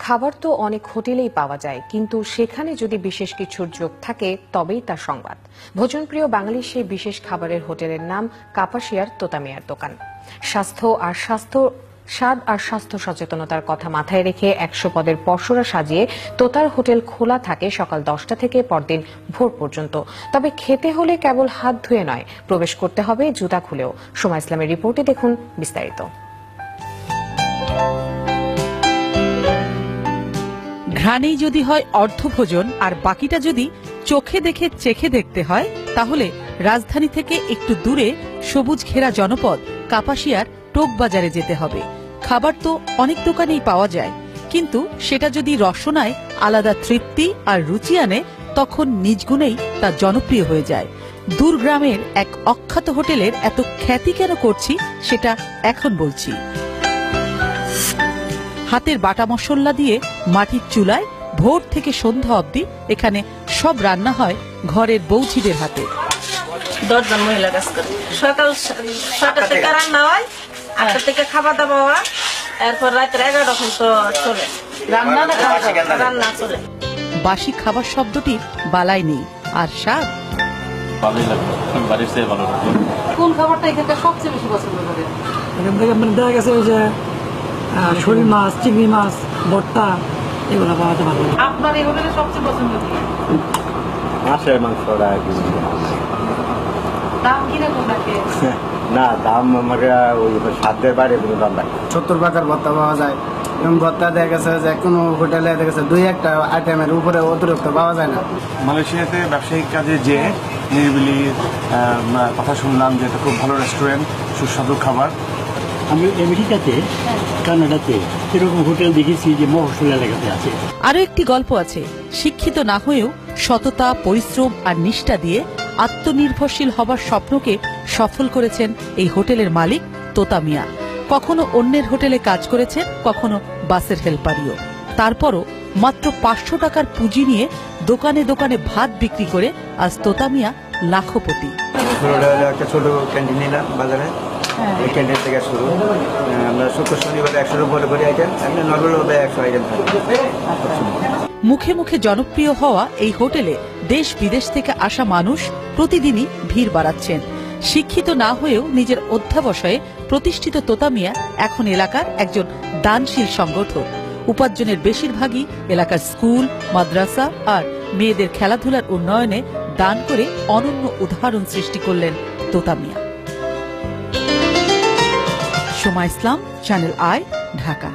খাবার তো অনেক হোটেলেই পাওয়া যায়, কিন্তু সেখানে যদি বিশেষ কিছুর যোগ থাকে তবেই তা সংবাদ। ভোজনপ্রিয় বাঙালির সেই বিশেষ খাবারের হোটেলের নাম কাপাসিয়ার তোতামিয়ার দোকান। স্বাদ আর স্বাস্থ্য সচেতনতার কথা মাথায় রেখে 100 পদের পসরা সাজিয়ে তোতার হোটেল খোলা থাকে সকাল 10টা থেকে পরদিন ভোর পর্যন্ত। তবে খেতে হলে কেবল হাত ধুয়ে নয়, প্রবেশ করতে হবে জুতা খুলেও। সোমা ইসলামের রিপোর্টে দেখুন বিস্তারিত। ঘ্রাণেই যদি হয় অর্ধভোজন আর বাকিটা যদি চোখে দেখে চেখে দেখতে হয়, তাহলে রাজধানী থেকে একটু দূরে সবুজ ঘেরা জনপদ কাপাসিয়ার টোক বাজারে যেতে হবে। খাবার তো অনেক দোকানেই পাওয়া যায়, কিন্তু সেটা যদি রসনায় আলাদা তৃপ্তি আর রুচি আনে, তখন নিজ গুণেই তা জনপ্রিয় হয়ে যায়। দূর গ্রামের এক অখ্যাত হোটেলের এত খ্যাতি কেন করছি সেটা এখন বলছি। হাতের বাটা মশলা দিয়ে মাটির চুলায় ভোর থেকে সন্ধ্যা অবধি এখানে সব রান্না হয় ঘরের বৌঝিদের হাতে। 10 জন মহিলা কাজ করে। সকাল 7টা থেকে রান্না হয়, 8টা থেকে খাবার দাবার হয়, এরপর রাত্রে 11টা পর্যন্ত চলে রান্না চলে। বাসি খাবার শব্দটি বালাই নেই, আর স্বাদ কোন খাবারটা এখানে সবচেয়ে বেশি পছন্দ করে? দেখা গেছে যে শোল মাছ, চিংড়ি মাছ, ভর্তা এগুলো পাওয়াতে ভালো। আপনার এই হোটেলে সবচেয়ে পছন্দ কি? মাছের মাংসটা। দাম কিরকম রাখে? না, দাম আমাকে ওই সাধ্যের বাইরে কোনো দাম রাখে। 70 টাকার ভর্তা পাওয়া যায়, এবং ভর্তা দেখা গেছে যে কোনো হোটেলে দেখা গেছে 2-1টা আইটেমের উপরে অতিরিক্ত পাওয়া যায় না। মালয়েশিয়াতে ব্যবসায়িক কাজে যে নিরিবিলি কথা শুনলাম যে এটা খুব ভালো রেস্টুরেন্ট, সুস্বাদু খাবার। আমি আমেরিকাতে, কানাডাতে এরকম হোটেল দেখেছি যে মফস্বল এলাকাতে আছে। আরো একটি গল্প আছে। শিক্ষিত না হয়েও সততা, পরিশ্রম আর নিষ্ঠা দিয়ে আত্মনির্ভরশীল হবার স্বপ্নকে সফল করেছেন এই হোটেলের মালিক তোতা মিয়া। কখনো অন্যের হোটেলে কাজ করেছেন, কখনো বাসের হেল্পারিও। তারপরও মাত্র 500 টাকার পুঁজি নিয়ে দোকানে দোকানে ভাত বিক্রি করে আজ তোতা মিয়া লাখপতি। একটা ছোট ক্যান্টিন নিলাম বাজারে, এই ক্যান্টিন থেকে শুরু। আমরা শুক্র শনিবার 100 উপরে করে আইটেম, এমনি নর্মাল 100 আইটেম থাকে। মুখে মুখে জনপ্রিয় হওয়া এই হোটেলে দেশ বিদেশ থেকে আসা মানুষ প্রতিদিনই ভিড় বাড়াচ্ছেন। শিক্ষিত না হয়েও নিজের অধ্যাবসায়ে প্রতিষ্ঠিত তোতা মিয়া এখন এলাকার একজন দানশীল সংগঠক। উপার্জনের বেশিরভাগই এলাকার স্কুল, মাদ্রাসা আর মেয়েদের খেলাধুলার উন্নয়নে দান করে অনন্য উদাহরণ সৃষ্টি করলেন তোতা মিয়া। সোমা ইসলাম, চ্যানেল আই, ঢাকা।